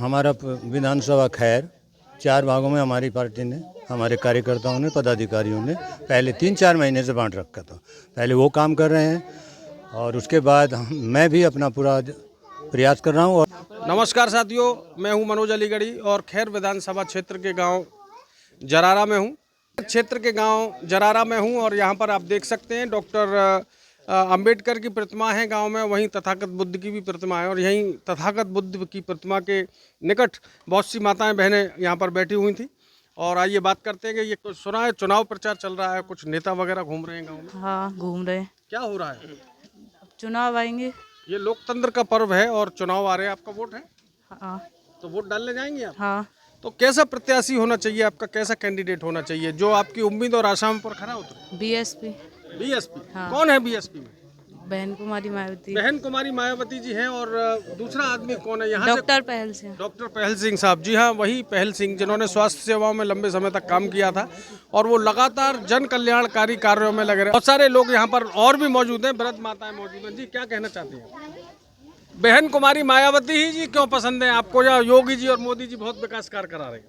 हमारा विधानसभा खैर 4 भागों में हमारी पार्टी ने, हमारे कार्यकर्ताओं ने, पदाधिकारियों ने पहले 3-4 महीने से बांट रखा था। पहले वो काम कर रहे हैं और उसके बाद मैं भी अपना पूरा प्रयास कर रहा हूँ। नमस्कार साथियों, मैं हूं मनोज अलीगढ़ी और खैर विधानसभा क्षेत्र के गांव जरारा में हूं। और यहां पर आप देख सकते हैं डॉक्टर अंबेडकर की प्रतिमा है गांव में, वहीं तथागत बुद्ध की भी प्रतिमा है और यहीं तथागत बुद्ध की प्रतिमा के निकट बहुत सी माताएं बहनें यहां पर बैठी हुई थी। और आइए बात करते हैं कि ये कुछ सुना है चुनाव प्रचार चल रहा है, कुछ नेता वगैरह घूम रहे हैं गाँव में। हाँ, घूम रहे हैं। क्या हो रहा है? चुनाव आएंगे। ये लोकतंत्र का पर्व है और चुनाव आ रहे हैं, आपका वोट है? हाँ। तो वोट डालने जाएंगे आप? हाँ। तो कैसा प्रत्याशी होना चाहिए आपका, कैसा कैंडिडेट होना चाहिए जो आपकी उम्मीद और आशाओं पर खरा उतरे? बीएसपी। हाँ। कौन है बीएसपी में? बहन कुमारी मायावती। बहन कुमारी मायावती जी हैं। और दूसरा आदमी कौन है यहाँ? डॉक्टर पहल सिंह। डॉक्टर पहल सिंह साहब। जी हाँ, वही पहल सिंह जिन्होंने स्वास्थ्य सेवाओं में लंबे समय तक काम किया था और वो लगातार जन कल्याणकारी कार्यों में लगे रहे। बहुत सारे लोग यहाँ पर और भी मौजूद हैं, वृद्ध माताएं मौजूद हैं। जी, क्या कहना चाहते हैं? बहन कुमारी मायावती ही जी क्यों पसंद है आपको, या योगी जी और मोदी जी बहुत विकास कार्य करा रहे हैं?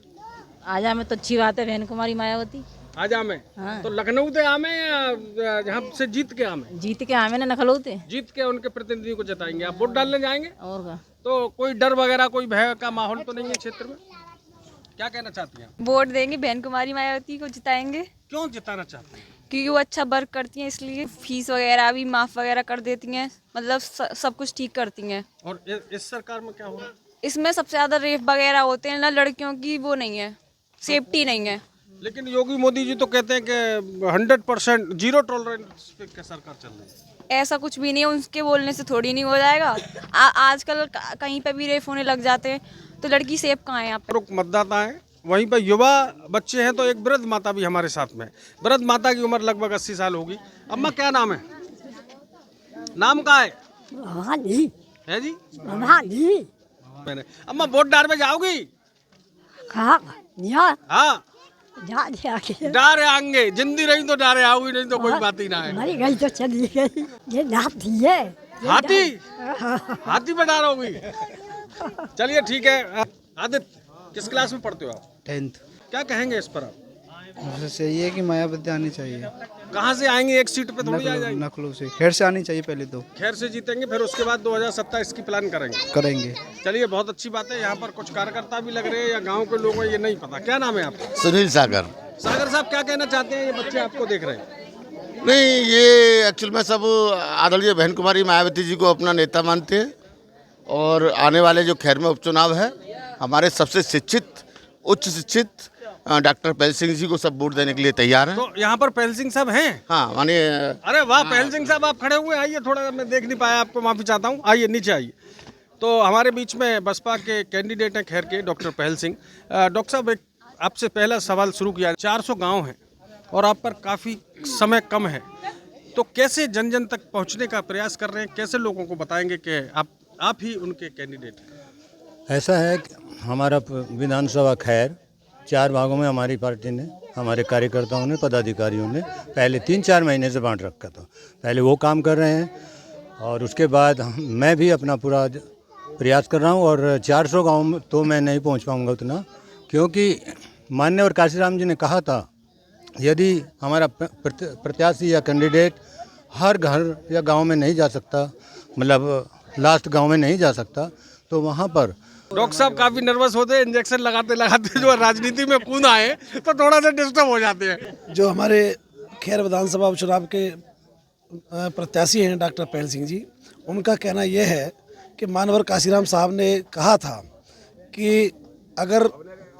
आजा में तो अच्छी बात है, बहन कुमारी मायावती। आजा में? हाँ। तो लखनऊ से आमे या यहाँ से जीत के आमे? जीत के आमे ने नखलऊ थे। जीत के उनके प्रतिनिधि को जिताएंगे, आप वोट डालने जाएंगे? और का? तो कोई डर वगैरह, कोई भय का माहौल तो नहीं है क्षेत्र में? क्या कहना चाहती हैं? वोट देंगे, बहन कुमारी मायावती को जिताएंगे। क्यों जिताना चाहते हैं? क्योंकि वो अच्छा वर्क करती हैं, इसलिए फीस वगैरह भी माफ वगैरह कर देती हैं, मतलब सब कुछ ठीक करती हैं। और इस सरकार में क्या हो रहा है? इसमें सबसे ज्यादा रेप वगैरह होते हैं ना, लड़कियों की वो नहीं है, सेफ्टी नहीं है। लेकिन योगी मोदी जी तो कहते हैं कि 100% जीरो टॉलरेंस पे क्या सरकार चल रही है। ऐसा कुछ भी नहीं है, उनके बोलने से थोड़ी नहीं हो जाएगा। आजकल कहीं पे भी रेप होने लग जाते हैं, तो लड़की सेफ कहाँ है यहाँ पे? मतदाता है, वहीं पर युवा बच्चे हैं, तो एक वृद्ध माता भी हमारे साथ में। वृद्ध माता की उम्र लगभग 80 साल होगी। अम्मा क्या नाम है? नाम का है जी? मैंने अम्मा वोट डालने जाओगी? हाँ, डारे आएंगे, जिंदी रही तो डारे आओगी, नहीं तो कोई बात ही ना है। मरी गई तो चली गई, ये हाथी है। हाथी पे डारोगी? चलिए ठीक है। आदित्य, किस क्लास में पढ़ते हो आप? 10th। क्या कहेंगे इस पर आप? मुझसे ये है कि मायावती आनी चाहिए। कहाँ से आएंगे? एक सीट पे थोड़ी आ जाएंगे। नकलों से, खैर से आनी चाहिए पहले तो। खैर से जीतेंगे, फिर उसके बाद 2027 की प्लान करेंगे। चलिए, बहुत अच्छी बात है। यहाँ पर कुछ कार्यकर्ता भी लग रहे हैं या गांव के लोग हैं, ये नहीं पता। क्या नाम है आपका? सुनील सागर। सागर साहब, क्या कहना चाहते हैं? ये बच्चे आपको देख रहे हैं। नहीं, ये एक्चुअल में सब आदरणीय बहन कुमारी मायावती जी को अपना नेता मानते हैं और आने वाले जो खैर में उपचुनाव है, हमारे सबसे शिक्षित, उच्च शिक्षित डॉक्टर पहल सिंह जी को सब वोट देने के लिए तैयार हैं। तो यहाँ पर पहल सिंह साहब हैं? हाँ, माने। अरे वाह, पहल सिंह साहब आप खड़े हुए, आइए थोड़ा, मैं देख नहीं पाया आपको, माफी चाहता हूँ। आइए नीचे आइए। तो हमारे बीच में बसपा के कैंडिडेट हैं खैर के, डॉक्टर पहल सिंह। डॉक्टर साहब, एक आपसे पहला सवाल शुरू किया। 400 गाँव हैं और आप पर काफ़ी समय कम है, तो कैसे जन जन तक पहुँचने का प्रयास कर रहे हैं? कैसे लोगों को बताएंगे कि आप ही उनके कैंडिडेट हैं? ऐसा है कि हमारा विधानसभा खैर 4 भागों में हमारी पार्टी ने, हमारे कार्यकर्ताओं ने, पदाधिकारियों ने पहले 3-4 महीने से बांट रखा था। पहले वो काम कर रहे हैं और उसके बाद मैं भी अपना पूरा प्रयास कर रहा हूँ। और 400 गाँव तो मैं नहीं पहुँच पाऊँगा उतना, क्योंकि माननीय और काशीराम जी ने कहा था यदि हमारा प्रत्याशी या कैंडिडेट हर घर या गाँव में नहीं जा सकता, मतलब लास्ट गाँव में नहीं जा सकता, तो वहाँ पर डॉक्टर साहब काफी नर्वस होते हैं, इंजेक्शन लगाते लगाते जो राजनीति में कूद आए तो थोड़ा सा डिस्टर्ब हो जाते हैं। जो हमारे खैर विधानसभा उपचुनाव के प्रत्याशी हैं डॉक्टर पहल सिंह जी, उनका कहना यह है कि मानवर काशीराम साहब ने कहा था कि अगर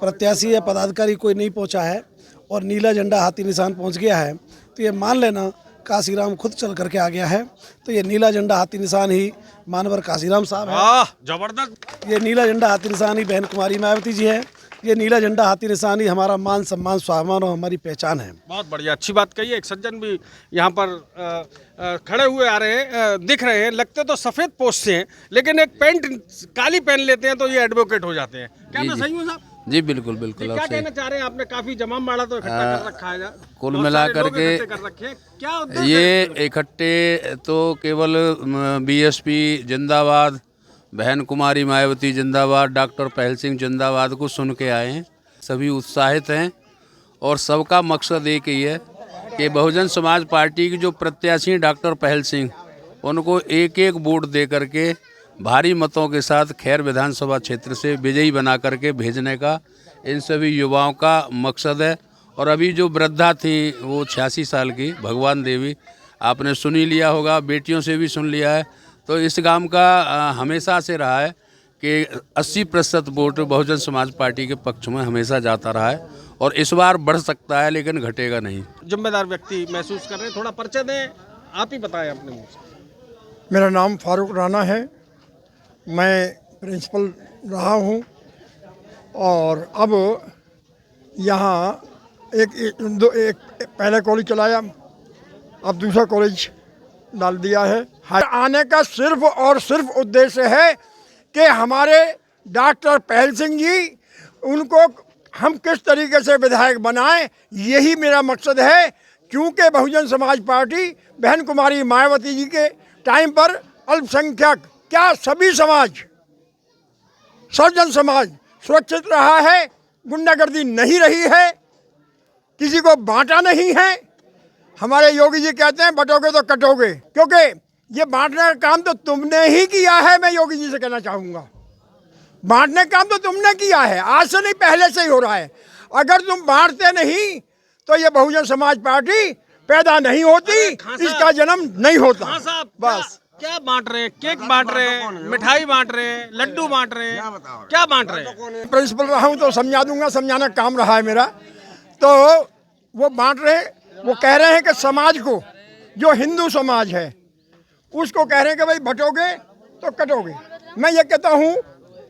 प्रत्याशी या पदाधिकारी कोई नहीं पहुंचा है और नीला झंडा हाथी निशान पहुंच गया है, तो ये मान लेना काशीराम खुद चल करके आ गया है। तो ये नीला झंडा हाथी निशान ही मानवर काशीराम साहब है। जबरदस्त। ये नीला झंडा हाथी निशान ही बहन कुमारी मायावती जी है। ये नीला झंडा हाथी निशान ही हमारा मान सम्मान स्वाभिमान और हमारी पहचान है। बहुत बढ़िया, अच्छी बात कही है। एक सज्जन भी यहाँ पर खड़े हुए आ रहे हैं, दिख रहे हैं। लगते तो सफेद पोस्ट से हैं, लेकिन एक पैंट काली पहन लेते हैं तो ये एडवोकेट हो जाते हैं। क्या मैं सही हूँ साहब? जी बिल्कुल बिल्कुल। क्या कहना चाह रहे हैं? आपने काफी जमाम बाड़ा तो इकट्ठा कर रखा है, कुल मिला करके क्या ये इकट्ठे तो केवल बीएसपी जिंदाबाद, बहन कुमारी मायावती जिंदाबाद, डॉक्टर पहल सिंह जिंदाबाद को सुन के आए हैं। सभी उत्साहित हैं और सबका मकसद एक ही है कि बहुजन समाज पार्टी की जो प्रत्याशी हैं डॉक्टर पहल सिंह, उनको एक एक वोट दे करके भारी मतों के साथ खैर विधानसभा क्षेत्र से विजयी बना करके भेजने का इन सभी युवाओं का मकसद है। और अभी जो वृद्धा थी वो 86 साल की भगवान देवी, आपने सुन ही लिया होगा, बेटियों से भी सुन लिया है। तो इस काम का हमेशा से रहा है कि 80% वोट बहुजन समाज पार्टी के पक्ष में हमेशा जाता रहा है और इस बार बढ़ सकता है लेकिन घटेगा नहीं। जिम्मेदार व्यक्ति महसूस कर रहे हैं, थोड़ा परिचय दें, आप ही बताएं अपने मुँह से। मेरा नाम फारूक राना है, मैं प्रिंसिपल रहा हूँ और अब यहाँ एक पहले कॉलेज चलाया, अब दूसरा कॉलेज डाल दिया है। आने का सिर्फ और सिर्फ उद्देश्य है कि हमारे डॉक्टर पहल सिंह जी, उनको हम किस तरीके से विधायक बनाएं, यही मेरा मकसद है। क्योंकि बहुजन समाज पार्टी बहन कुमारी मायावती जी के टाइम पर अल्पसंख्यक क्या सभी समाज, सर्वजन समाज सुरक्षित रहा है, गुंडागर्दी नहीं रही है, किसी को बांटा नहीं है। हमारे योगी जी कहते हैं बटोगे तो कटोगे, क्योंकि ये बांटने का काम तो तुमने ही किया है। मैं योगी जी से कहना चाहूँगा, बांटने का काम तो तुमने किया है, आज से नहीं पहले से ही हो रहा है। अगर तुम बांटते नहीं तो ये बहुजन समाज पार्टी पैदा नहीं होती, इसका जन्म नहीं होता। बस क्या बांट रहे हैं? केक बांट रहे हैं, मिठाई बांट रहे हैं, लड्डू बांट रहे हैं, क्या बांट रहे हैं? प्रिंसिपल रहा हूँ तो समझा दूंगा, समझाना काम रहा है मेरा। तो वो बांट रहे हैं, वो कह रहे हैं कि समाज को, जो हिंदू समाज है उसको कह रहे हैं कि भाई बटोगे तो कटोगे। मैं ये कहता हूँ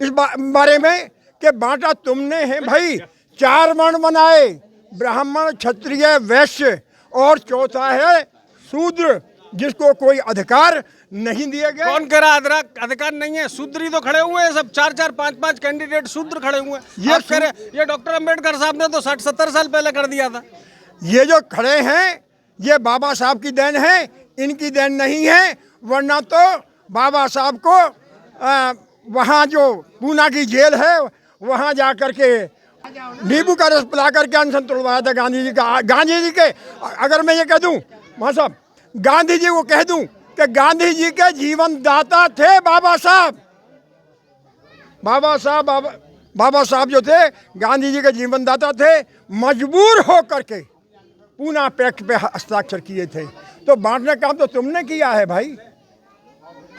इस बारे में कि बांटा तुमने है भाई। 4 वर्ण बनाए, ब्राह्मण, क्षत्रिय, वैश्य और चौथा है शूद्र, जिसको कोई अधिकार नहीं दिए गए। कौन कह रहा अधिकार नहीं है? शूद्र ही तो खड़े हुए हैं सब, 4-4, 5-5 कैंडिडेट शूद्र खड़े हुए हैं। आप कह रहे ये डॉक्टर अंबेडकर साहब ने तो 60-70 साल पहले कर दिया था। ये जो खड़े हैं ये बाबा साहब की देन है, इनकी देन नहीं है। वरना तो बाबा साहब को वहाँ जो पूना की जेल है वहाँ जा कर के नींबू का रस पिला करके अनशन तोड़वाया था गांधी जी का। गांधी जी के, अगर मैं ये कह दूं वहाँ साहब, गांधी जी को कह दूं कि गांधी जी के जीवन दाता थे बाबा साहब। बाबा साहब जो थे गांधी जी के जीवन दाता थे, मजबूर हो करके पूना पैक्ट पे हस्ताक्षर किए थे। तो बांटने का काम तो तुमने किया है भाई।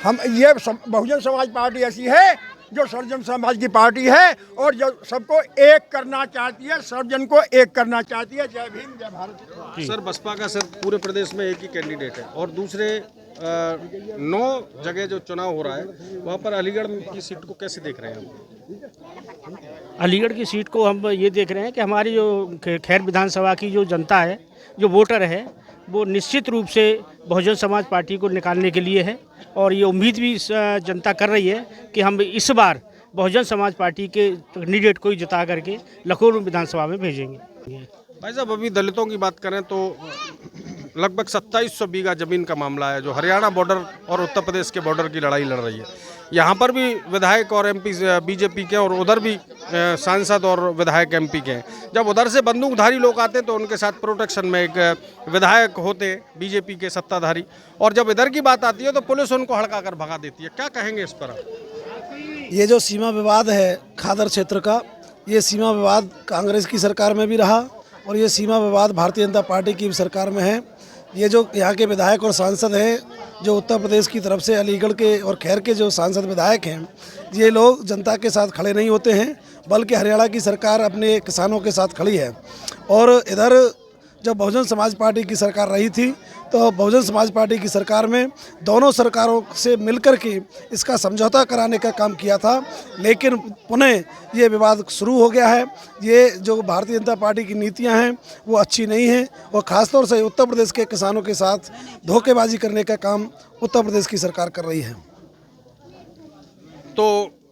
हम ये बहुजन समाज पार्टी ऐसी है जो सर्वजन समाज की पार्टी है और जो सबको एक करना चाहती है, सर्वजन को एक करना चाहती है। जय भीम, जय भारत। सर, बसपा का सिर्फ पूरे प्रदेश में एक ही कैंडिडेट है और दूसरे 9 जगह जो चुनाव हो रहा है वहाँ पर अलीगढ़ की सीट को कैसे देख रहे हैं हम? अलीगढ़ की सीट को हम ये देख रहे हैं कि हमारी जो खैर विधानसभा की जो जनता है, जो वोटर है, वो निश्चित रूप से बहुजन समाज पार्टी को निकालने के लिए है और ये उम्मीद भी जनता कर रही है कि हम इस बार बहुजन समाज पार्टी के कैंडिडेट को ही जिता करके लखनऊ विधानसभा में भेजेंगे। भाई साहब, अभी दलितों की बात करें तो लगभग 2700 बीघा ज़मीन का मामला है जो हरियाणा बॉर्डर और उत्तर प्रदेश के बॉर्डर की लड़ाई लड़ रही है। यहाँ पर भी विधायक और एमपी बीजेपी के और उधर भी सांसद और विधायक एमपी के हैं। जब उधर से बंदूकधारी लोग आते तो उनके साथ प्रोटेक्शन में एक विधायक होते बीजेपी के सत्ताधारी, और जब इधर की बात आती है तो पुलिस उनको हड़का कर भगा देती है। क्या कहेंगे इस पर? ये जो सीमा विवाद है खादर क्षेत्र का, ये सीमा विवाद कांग्रेस की सरकार में भी रहा और ये सीमा विवाद भारतीय जनता पार्टी की सरकार में है। ये जो यहाँ के विधायक और सांसद हैं, जो उत्तर प्रदेश की तरफ से अलीगढ़ के और खैर के जो सांसद विधायक हैं, ये लोग जनता के साथ खड़े नहीं होते हैं, बल्कि हरियाणा की सरकार अपने किसानों के साथ खड़ी है। और इधर जब बहुजन समाज पार्टी की सरकार रही थी तो बहुजन समाज पार्टी की सरकार में दोनों सरकारों से मिलकर के इसका समझौता कराने का काम किया था, लेकिन पुनः ये विवाद शुरू हो गया है। ये जो भारतीय जनता पार्टी की नीतियां हैं वो अच्छी नहीं हैं और ख़ासतौर से उत्तर प्रदेश के किसानों के साथ धोखेबाजी करने का काम उत्तर प्रदेश की सरकार कर रही है। तो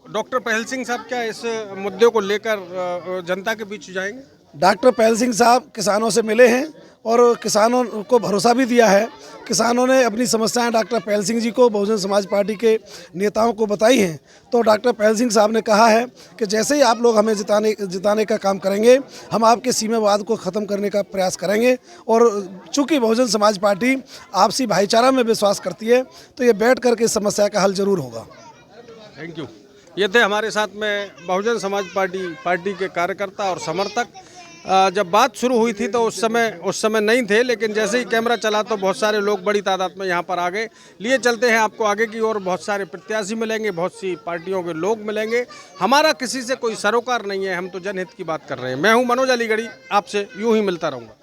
डॉक्टर पहल सिंह साहब क्या इस मुद्दे को लेकर जनता के बीच जाएंगे? डॉक्टर पहल सिंह साहब किसानों से मिले हैं और किसानों को भरोसा भी दिया है। किसानों ने अपनी समस्याएं डॉक्टर पहल सिंह जी को, बहुजन समाज पार्टी के नेताओं को बताई हैं। तो डॉक्टर पहल सिंह साहब ने कहा है कि जैसे ही आप लोग हमें जिताने का काम करेंगे, हम आपके सीमावाद को ख़त्म करने का प्रयास करेंगे। और चूँकि बहुजन समाज पार्टी आपसी भाईचारा में विश्वास करती है, तो ये बैठ कर के समस्या का हल जरूर होगा। Thank you. ये थे हमारे साथ में बहुजन समाज पार्टी के कार्यकर्ता और समर्थक। जब बात शुरू हुई थी तो उस समय नहीं थे, लेकिन जैसे ही कैमरा चला तो बहुत सारे लोग बड़ी तादाद में यहाँ पर आ गए। लिए चलते हैं आपको आगे की ओर। बहुत सारे प्रत्याशी मिलेंगे, बहुत सी पार्टियों के लोग मिलेंगे। हमारा किसी से कोई सरोकार नहीं है, हम तो जनहित की बात कर रहे हैं। मैं हूँ मनोज अलीगढ़ी, आपसे यूँ ही मिलता रहूँगा।